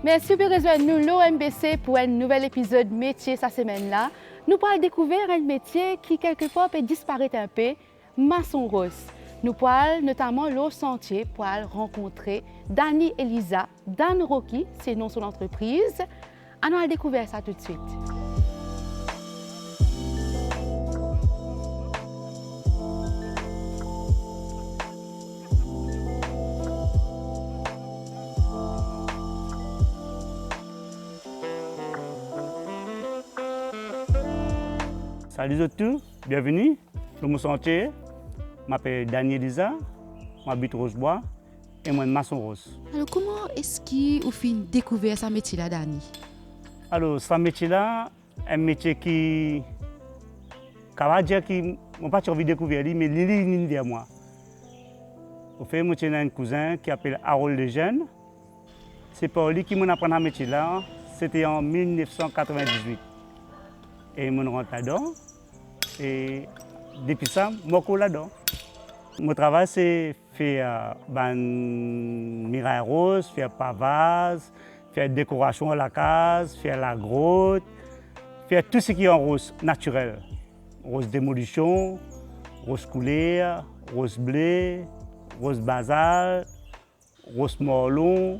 Merci pour rejoindre nous l'OMBC pour un nouvel épisode métier cette semaine-là. Nous pourrons découvrir un métier qui quelque part peut disparaître un peu, maçon rose. Nous pourrons notamment l'eau sentier pour rencontrer Dani Elisa, Dan Rocky, c'est nom son entreprise. Allons découvrir ça tout de suite. Salut à tous, bienvenue dans mon sentier. Je m'appelle Dani Elisa, j'habite Rosebois et moi, maçon rose. Alors, comment est-ce que vous finissez découvrir ce métier-là, Dani? Alors, ce métier-là, un métier qui va dire que je n'ai pas envie de découvrir, mais il est vers moi. Au fait, moi, j'ai un cousin qui s'appelle Harold Lejeune. C'est pour lui qui m'a appris ce métier-là. C'était en 1998. Et je rentre là-dedans. Et depuis ça, je suis là-dedans. Mon travail, c'est faire muraille rose, faire pavage, faire décoration à la case, faire la grotte, faire tout ce qui est en rose naturel. Rose démolition, rose couleur, rose blé, rose basal, rose morlon,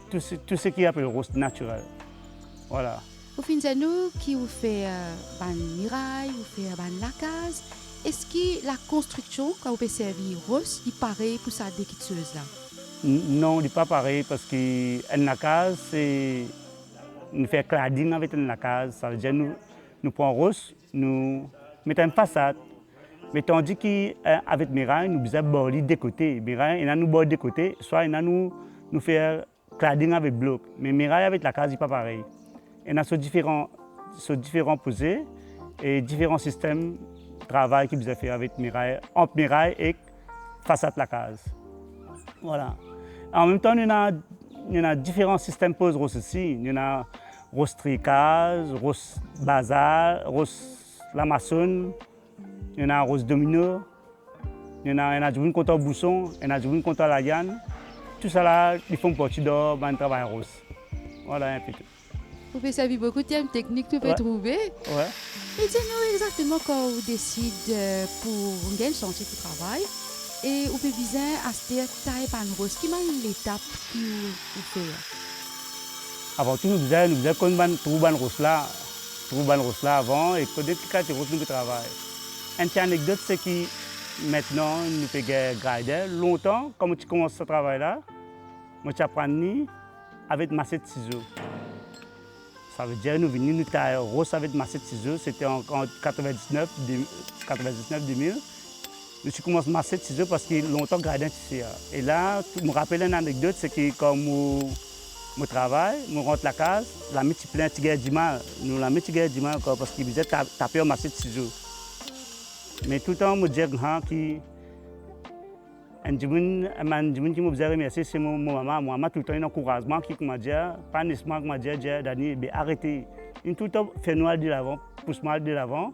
tout ce qui est appelé rose naturel. Voilà. Vous finissez nous qui vous fait muraille, vous fait la case. Est-ce que la construction, quand vous pouvez servir rose, il paraît pour ça des petites choses là? Non, il n'est pas pareil parce que la case, c'est nous faire cladding avec la case. Ça veut dire nous prenons rose, nous mettons une façade. Mais tandis qu'avec muraille, nous besoin border des côtés. Muraille, il y a nous border des côtés, soit il y a nous faire cladding avec bloc. Mais muraille avec la case, il n'est pas pareil. Il y a différents posés et différents systèmes de travail qui besoin faire avec muraille, entre muraille et façade la case. Voilà. En même temps, il y a différents systèmes pose rose aussi. Il y a rose tricase, rose basal, rose lamaçonne, il y en a rose domino, il y en a du contre bousson, il y en a du contre la liane. Tout ça là, ils font partie de travail rose. Voilà un peu tout. Vous pouvez servir beaucoup de thèmes techniques, vous pouvez trouver. Ouais. Et dites-nous exactement quand vous décidez pour gagner le chantier pour travail et vous pouvez viser à cette taille pan rose. Quelle est l'étape que vous faites? Avant tout, nous faisons comme trouver rose là avant et quand nous rose nous travail. Une petite anecdote, c'est que maintenant, nous faisons grader. Longtemps, quand tu commences ce travail-là, moi, tu apprends avec masse de ciseaux. Ça veut dire que nous venons nous tailler rose avec masse de ciseaux. C'était en 99-2000. Nous commençons à masser de ciseaux parce que longtemps, grader ici. Et là, je me rappelle une anecdote, c'est que quand je travaille, je rentre la case, la mettre plein de tigres du mal. Nous la mettons tigres du mal parce qu'il faisait taper en masse de ciseaux. Mais tout le temps, je dis que un qui me faisait remercier, c'est mon maman. Moi, tout le temps, un encouragement qui m'a dit, pas nécessairement qui m'a dit, Dani, arrêtez. Il tout le temps fait noir de l'avant, pousse-moi de l'avant.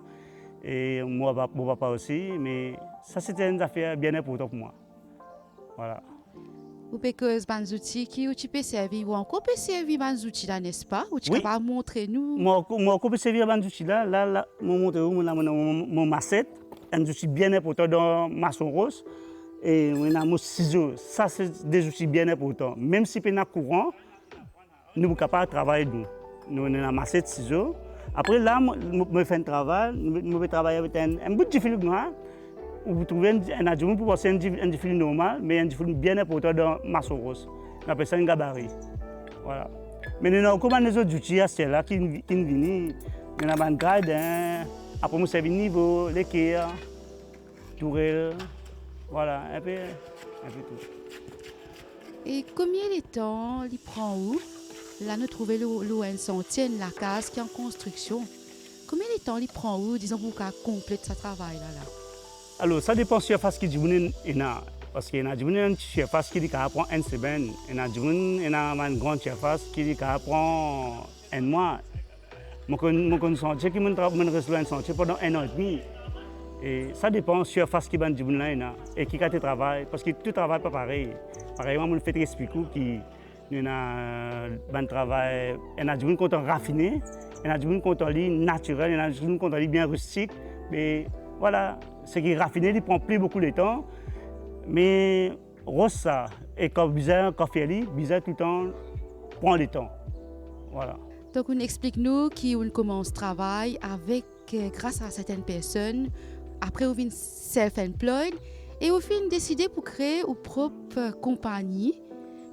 Et mon papa aussi. Mais ça, c'était une affaire bien importante pour moi. Voilà. Vous pouvez que ces outils qui tu peux servir ou encore peut servir ces outils là, n'est-ce pas? Ou tu peux pas montrer nous? Moi, peux servir ces outils là. Là, moi montre mon massette, un outil bien important dans maçon rose. Et on a mon ciseau. Ça, c'est des outils bien importants. Même si on a courant, nous sommes capables de travailler. Nous avons un massette de ciseaux. Après, là, je fais un travail. Je vais travailler avec un bout de fil noir. Vous trouvez un adjoint pour passer un fil normal, mais un fil bien important dans maçon rose. On appelle ça un gabarit. Voilà. Mais nous avons comment les autres outils là qui viennent. Nous avons un gradin. Après, nous avons niveau, l'équerre, tourelle. Voilà, un peu tout. Et combien de temps il prend où? Là, nous trouvons l'ON sentier, la case qui est en construction. Combien de temps il prend où, disons, pour qu'elle complète ce travail-là? Alors, ça dépend de la surface qui est. Parce qu'il y a une surface qui prend une semaine. Il y a une grande surface qui prend un mois. Mon sentier qui me reste un sentier pendant 1 an et demi. Et ça dépend de la surface qui est et qui travaille. Parce que tout travail n'est pas pareil. Par exemple, je fais expliquer que nous avons un travail, on a du monde content raffiné, on a du monde content naturel, on a du monde content bien rustique. Mais voilà, ce qui est raffiné, il prend plus beaucoup de temps. Mais rose ça, et quand bizarre, quand bizarre tout le temps, prend le temps. Voilà. Donc, on explique-nous qu'on commence travail avec, grâce à certaines personnes. Après, on vient self-employed et on fin décider pour créer une propre compagnie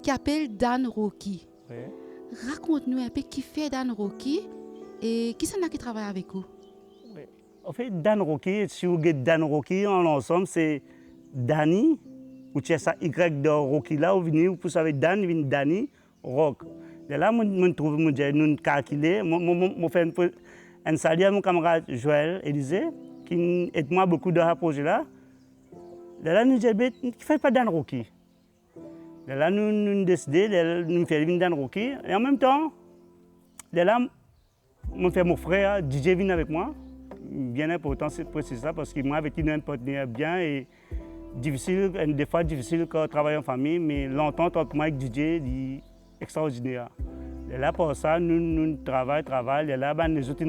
qui s'appelle Dan Rocky. Oui. Raconte-nous un peu qui fait Dan Rocky et qui c'est qui travaille avec vous. Oui. En fait, Dan Rocky, si vous regardez Dan Rocky en ensemble, c'est Danny, ou tu as ça Y de Rocky là, vous savez Dan, vient Danny, Rock. Et là, je trouve que nous calculer, je fais un salut à mon camarade Joël Élisée, qui aide moi beaucoup dans ce projet-là. Et là, nous disons, qui ne fait pas Dan Rocky. Et là, nous décidons, nous faisons Dan Rocky. Et en même temps, là, mon frère DJ vient avec moi. Bien important, c'est précis ça, parce que moi, avec lui, un partenaire bien et difficile, des fois difficile quand on travaille en famille, mais l'entente entre moi et DJ est extraordinaire. Et là, pour ça, nous travaillons. Et là, les autres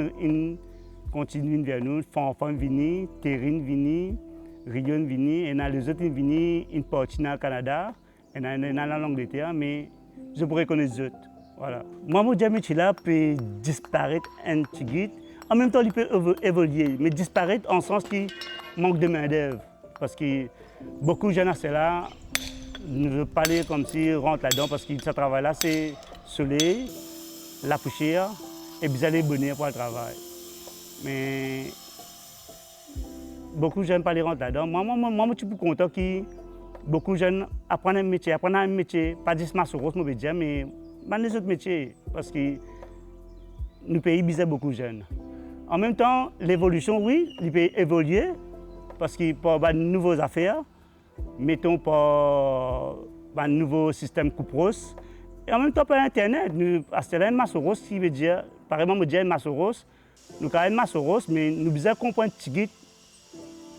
continuent vers nous. Fanfan vini, Terrine vini, Rion vini, et les autres vini, une partie dans le Canada, et dans l'Angleterre, mais je pourrais connaître les autres. Voilà. Moi, mon métier là peut disparaître un petit guide. En même temps, il peut évoluer, mais disparaître en sens qu'il manque de main-d'œuvre. Parce que beaucoup de jeunes là ne veulent pas aller comme s'ils rentrent là-dedans, parce que ce travail-là, c'est soleil, la poussière, et puis aller bonheur pour le travail. Mais beaucoup de jeunes ne veulent pas rentrer là-dedans. Moi, je suis plus content que beaucoup de jeunes apprennent un métier, pas juste ma source, mais les autres métiers, parce que nous pays bizarre beaucoup de jeunes. En même temps, l'évolution, oui, il peut évoluer, parce qu'il y a de nouvelles affaires, mettons par un nouveau système Coupros. Et en même temps, par Internet, nous avons une Massoros qui veut dire, par exemple, nous disons Massoros, nous avons une Massoros, mais nous devons comprendre petit guide,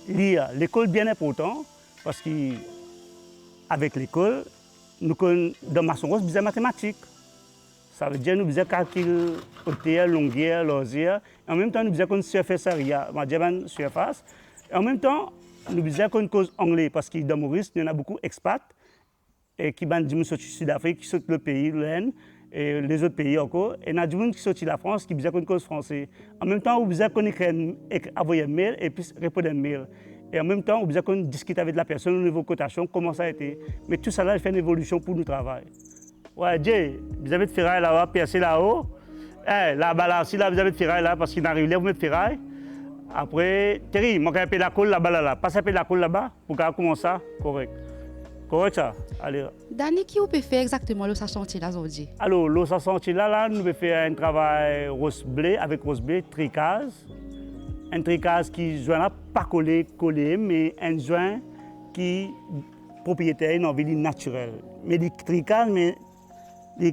lire. L'école est bien important, parce qu'avec l'école, nous dans Massoros, nous avons mathématiques. Ça veut dire que nous devons calculer hauteur, longueur, largeur. Et en même temps, nous devons surface area, surface. Et en même temps, nous devons qu'on cause anglais, parce que dans Maurice, il y en a beaucoup d'expats et qui sont du Sud-Afrique, qui sont le pays, l'Inde, et les autres pays encore. Et il y a des gens qui sont de la France, qui ont qu'on cause français. En même temps, nous devons qu'on envoyer un mail et puis répondre à un mail. Et en même temps, nous devons qu'on discute avec la personne au niveau de cotation, comment ça a été. Mais tout ça là, il fait une évolution pour nous travailler. Ouais, Jay, vous avez de ferraille là-bas, percé là-haut. Là-bas, là, si là, vous avez de ferraille là, parce qu'il arrive là, vous mettez de ferraille. Après, Thierry, moi, je vais la colle là-bas, là. Passe la colle là-bas, pour qu'on commence ça, correct. Correct, ça? Allez. Dani, qui vous peut faire exactement le chantier là aujourd'hui? Alors, le chantier là, nous pouvons faire un travail rose blé, avec rose blé, tricage. Un tricage qui joint là, pas collé, mais un joint qui propriétaire une envie naturelle. Mais les tricages, mais les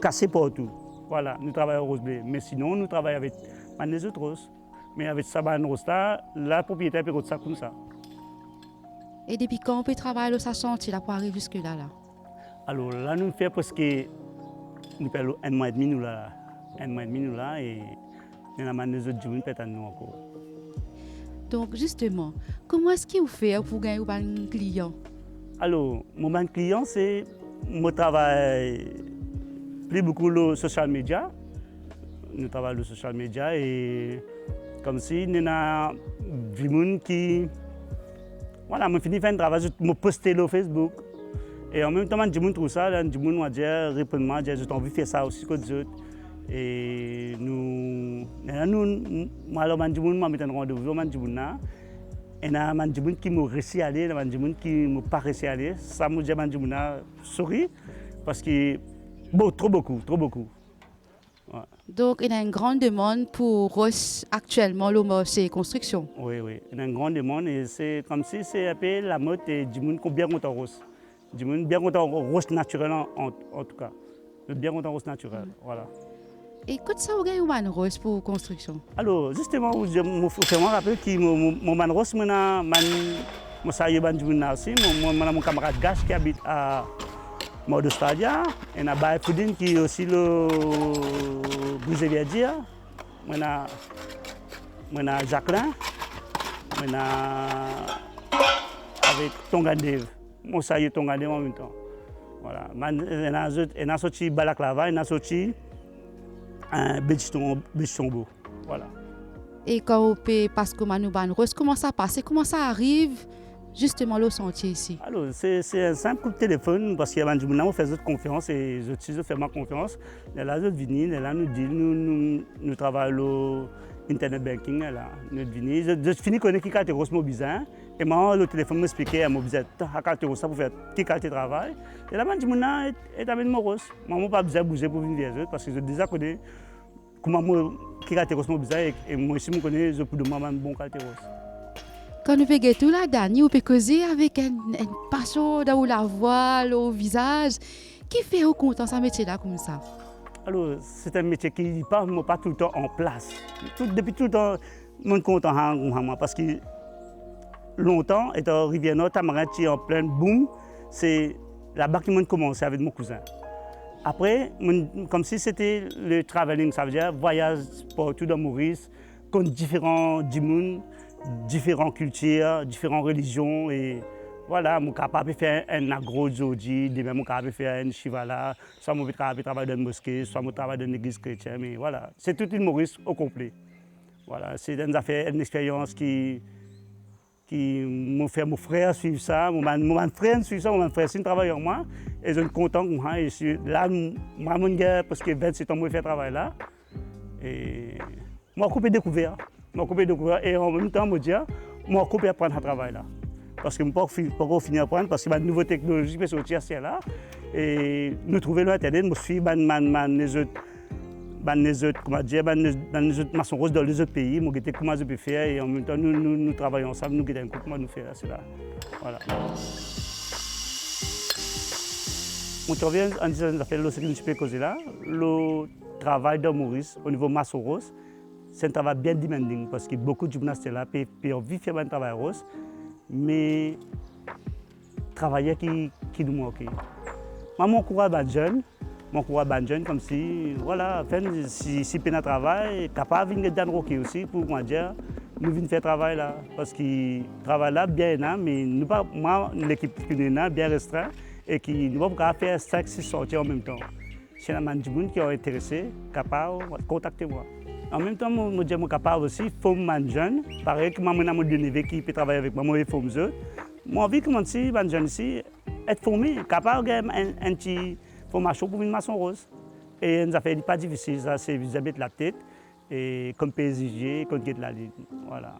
cassés partout. Voilà, nous travaillons au rose blé. Mais sinon, nous travaillons avec les autres roses. Mais avec Saban Rosta, la propriétaire peut faire ça comme ça. Et depuis quand on peut travailler le chantier là pour arriver jusque-là là? Alors là, nous faisons presque un mois et demi nous là. Un mois et demi nous là et nous avons des autres jours peut-être nous encore. Donc justement, comment est-ce qu'il vous fait pour gagner un client? Alors, mon client, c'est mon travail plus beaucoup le social media. Nous travaillons le social media et comme si nous avons des gens qui... Voilà, je finis de faire un travail, je poste sur Facebook. Et en même temps, je me trouve ça, je me dis, répondre, j'ai envie de faire ça aussi que les autres. Et nous, moi, je mets un rendez-vous, et il y a des gens qui m'ont réussi à aller, il y a des gens qui m'ont pas réussi à aller. Ça me dit, souris, parce que trop beaucoup. Ouais. Donc, il y a une grande demande pour Ross actuellement, le marché construction. Oui, il y a une grande demande et c'est comme si c'est un peu la mode et du monde qui bien content Ross. Du monde bien content Ross naturel en tout cas. Bien content Ross naturel, voilà. Et quand ça, vous avez un Ross pour construction? Alors, justement, je me rappelle que mon Ross, je suis mon camarade Gash qui habite à Mort d'Australie, et na Baye Foudine qui est aussi le Bouzeviadia, on a Jacqueline, on a avec Tongadev, moi ça y est Tongadev en même temps. Voilà, on a sorti Balaklava, on a sorti un Béchtombo, voilà. Et quand on peut passer comme Manouban Rose, comment ça passe? Comment ça arrive justement le sentier ici? Alors, c'est un simple coup de téléphone parce qu'il y a des gens qui font confiance et je fais ma confiance. Et là, je viens, là, nous dit, nous travaillons l'internet banking, là, nous viens. Je finis connaître qui est Rose Mobizan et moi, le téléphone m'expliquait à Mobizan, à quel Rose ça pour faire qui est travail. Et là, je dis, est avec mon Rose. Moi, je n'ai pas besoin de bouger pour venir vers eux parce que je déjà connais comment qui est Rose Mobizan et moi aussi, je connais, je peux demander un bon qualité Rose. Quand nous faisons tout là, Dani, on peut causer avec une passion dans la voix, le visage. Qui fait au content ce métier-là comme ça? Alors, c'est un métier qui n'est pas tout le temps en place. Depuis tout le temps, je suis content parce que longtemps, étant Rivière Nord, Tamaranti en plein boom, c'est là-bas que je commencé avec mon cousin. Après, comme si c'était le travelling, ça veut dire voyage partout dans Maurice, contre différents monde, différentes cultures, différentes religions. Et voilà, je suis capable de faire un agro-jodi, je suis capable de faire un chivala, soit je suis capable de travailler dans une mosquée, soit je travaille dans une église chrétienne. Mais voilà, c'est toute une Maurice au complet. Voilà, c'est une expérience qui m'a fait mon frère suivre ça, mon frère suivre ça, mon frère c'est un travailleur avec moi. Et je suis content que moi, je suis là, moi, parce que 27 ans, je fais ce travail là. Et je suis découvert. Et en même temps, je dis, je suis apprendre à travailler là. Parce que je ne peux pas finir à apprendre, parce que ma nouvelle technologie peut sortir à là. Et nous trouvons l'Internet, nous suivons les autres maçons roses dans les autres pays, nous regardons comment je peux faire. Et en même temps, nous travaillons ensemble, nous regardons comment nous faire cela. Voilà. Je reviens en disant ce que je peux causer là. Le travail de Maurice au niveau maçon rose, c'est un travail bien demanding parce que beaucoup de gymnastes là peuvent vivre faire un travail rose, mais travailler qui nous manque. Moi, mon courage est jeune, comme si, voilà, si peine travail, capable de venir dans le roquet aussi pour moi dire, nous venons faire travail là, parce que le travail là bien là, mais nous pas, moi, l'équipe qui est là, bien restreint, et qui ne va pas faire 5-6 sorties en même temps. Si il y a des gens qui sont intéressés, capables, contactez-moi. En même temps, je suis capable aussi de former des jeunes. Pareil que je suis neveu qui peut travailler avec moi, je forme eux. Moi, envie de commencer les jeunes ici, être formés, capable de faire une petite formation pour une maçon rose. Et ça fait pas difficile, c'est vis-à-vis de la tête, et comme PSG, comme de la ligne. Voilà.